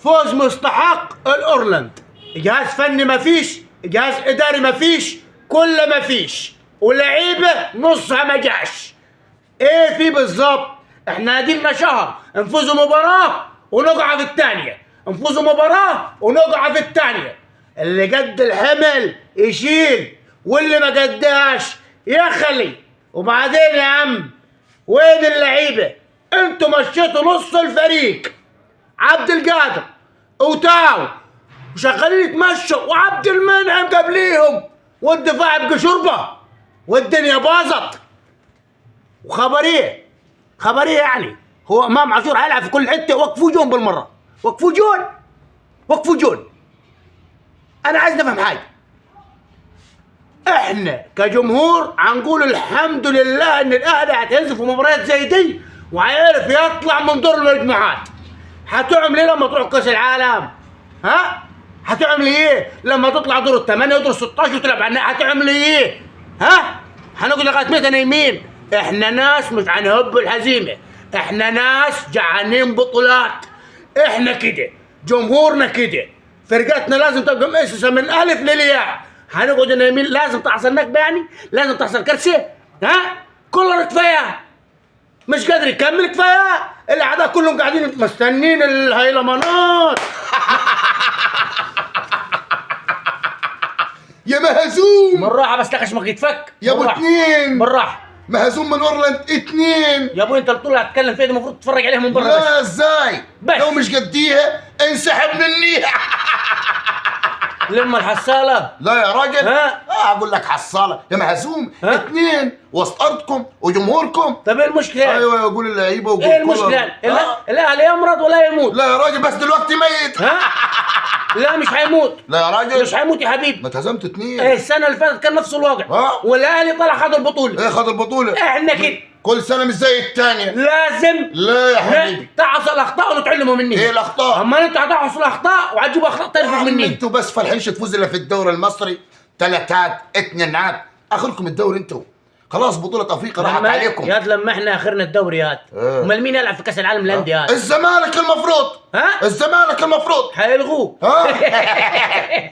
فوز مستحق الاورلاند. جهاز فني مفيش، جهاز اداري مفيش، كله مفيش، ولعيبه نصها ما جاش. ايه في بالظبط؟ احنا ادينا شهر نفوزوا مباراه ونقع في الثانيه، نفوزوا مباراه ونقع في الثانيه. اللي قد الحمل يشيل واللي ما قداش يخلي. وبعدين يا عم وين اللعيبه؟ انتوا مشيتوا نص الفريق، عبد القادر وتاو وشغالين يتمشوا وعبد المنعم قبليهم، والدفاع بقى شوربه والدنيا باظت. وخبر ايه؟ خبر ايه يعني؟ هو امام عاشور هيلعب في كل حته؟ وقفوا جون بالمره، وقفوا جون، وقفوا جون. انا عايز نفهم حاجه، احنا كجمهور هنقول الحمد لله ان الاهلي هيتهز في مباريات زي دي وهيعرف يطلع من دور المجموعات. هتعمل ايه لما تروح كاس العالم؟ ها؟ هتعمل ايه لما تطلع دور الثمانيه ودور 16 وتلعب على النهائي؟ هتعمل ايه؟ ها؟ هنقعد لغايه متى نايمين؟ احنا ناس مش هنهب الهزيمه، احنا ناس جعانين بطولات. احنا كده، جمهورنا كده، فرقتنا لازم تبقى مؤسسه من الف للياء. هنقعد نايمين؟ لازم تحصل نكبه يعني؟ لازم تحصل كارثه؟ ها؟ كله كفايه، مش قادر يكمل كفايه. الاعداء كلهم قاعدين مستنين الهيلمانات. يا مهزوم بالراحه بس لك يتفك يا ابو اتنين، بالراحه. مهزوم من اورلاند 2. يا ابوي انت البطوله هتتكلم فيها دي المفروض تتفرج عليها من بره. لا ازاي؟ بس لو مش قديها انسحب مني. لما الحصاله. لا يا راجل، ها؟ اقول لك حصاله يا مهزوم. 2 وسط ارضكم وجمهوركم. طب ايه المشكله؟ ايوه يقول اللعيبه وقول ايه المشكله؟ الاهلي يمرض ولا يموت؟ لا يا راجل بس دلوقتي ميت. ها؟ لا مش هيموت. لا يا راجل مش هيموت يا حبيبي. ما اتهزمت 2. ايه السنه اللي فاتت كان نفس الوضع. والاهلي طلع خد البطوله. ايه خد البطوله؟ احنا كده كل سنه مش زي الثانيه. لازم. لا يا حبيبي تعصوا الاخطاء وتعلموا مني. ايه الاخطاء؟ اما انتوا هتعصوا الاخطاء وهتجيبوا اخطاء تلفت مني. انتوا بس فالحين تفوز الا في الدوري المصري 3 2. اخركم الدوري انتوا خلاص. بطولة افريقيا راحت عليكم. ياد لما احنا اخرنا الدوريات امال مين يلعب في كاس العالم للانديه؟ الزمالك المفروض. الزمالك المفروض حيلغوه.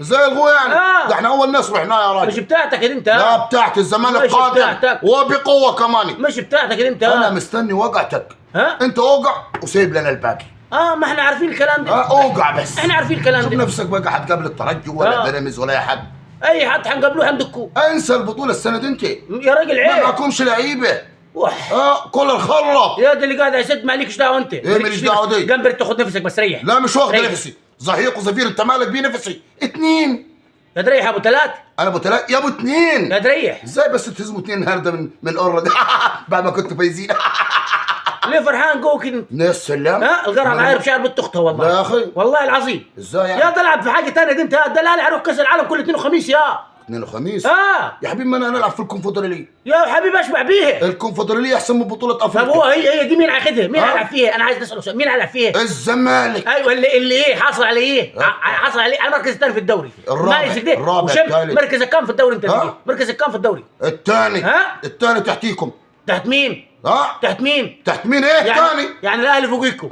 ازاي يلغوه يعني؟ ده احنا اول ناس رحنا يا راجل. مش بتاعتك انت. لا بتاعت الزمالك قادم وبقوه كمان. مش بتاعتك انت. انا مستني وقعتك. انت اوقع وسيب لنا الباقي. ما احنا عارفين الكلام ده. اوقع بس. احنا عارفين الكلام ده. شوف نفسك بقى هتقابل الترجي ولا بيراميدز ولا اي حد. اي حد هنقابلوه هندكوه. انسى البطوله السنه دي انت يا راجل عيب. ما معكمش لعيبه. كل الخرة يا ده اللي قاعد يسد مالكش دعوه انت. ايه ماليش دعوه دي؟ جنبك تاخد نفسك بس ريح. لا مش واخد نفسي. زهيق وزفير انت مالك بيه نفسي. 2 يا تريح يا ابو 3. انا ابو 3 يا ابو 2. يا تريح. ازاي بس تهزموا 2 النهارده من اورلاند بعد ما كنتوا فايزين؟ ليه فرحان جوه كده؟ ناس سلام. القرع معايا بشعر بنت اختها والله. لا يا اخي والله العظيم. ازاي يعني؟ يا تلعب في حاجه ثانيه دي انت. ده الاهلي هيروح كاس العالم كل اثنين وخميس. يا اثنين وخميس؟ يا حبيبي ما انا العب في الكونفدراليه. يا حبيبي اشبع بيها. الكونفدراليه احسن من بطوله افريقيا. طب هو هي دي مين هياخدها؟ مين هيلعب فيها؟ انا عايز اساله سؤال، مين هيلعب فيها؟ الزمالك. ايوه اللي ايه حصل على ايه؟ حصل على ايه؟ المركز الثاني في الدوري. الرابع الثالث. مركزك كام في الدوري انت؟ مركزك كام في الدوري؟ الثاني. الثاني تحتيكم. تحت مين؟ تحت مين؟ تحت مين ايه الثاني؟ يعني الاهلي فوقيكم.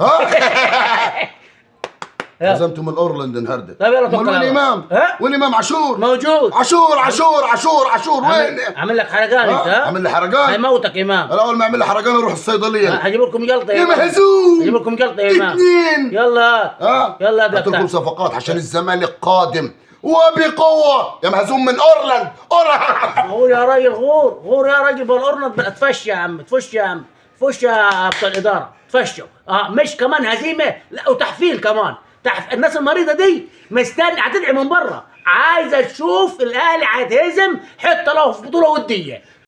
هزمتوا من اورلاند النهارده. طيب يلا توكل على الله. والامام والامام عاشور موجود. عاشور وين؟ عامل لك حرقان انت. عامل لي حرقان. هيموتك امام. اول ما يعمل لي حرقان اروح الصيدليه. هجيب لكم جلطه يا مهزوم. هجيب لكم جلطه يا امام. 2. يلا يلا ده لكم صفقات عشان الزمالك قادم وبقوه يا مهزوم من اورلاند. غور يا راجل، غور يا راجل. بالاورلاند تفش يا عم، تفش يا عم، تفش يا بتوع الاداره، تفشوا. مش كمان هزيمه، لا وتحفيل كمان. الناس المريضه دي مستني هتدعي من بره، عايزه تشوف الاهلي هيتهزم حتى لو في بطوله وديه.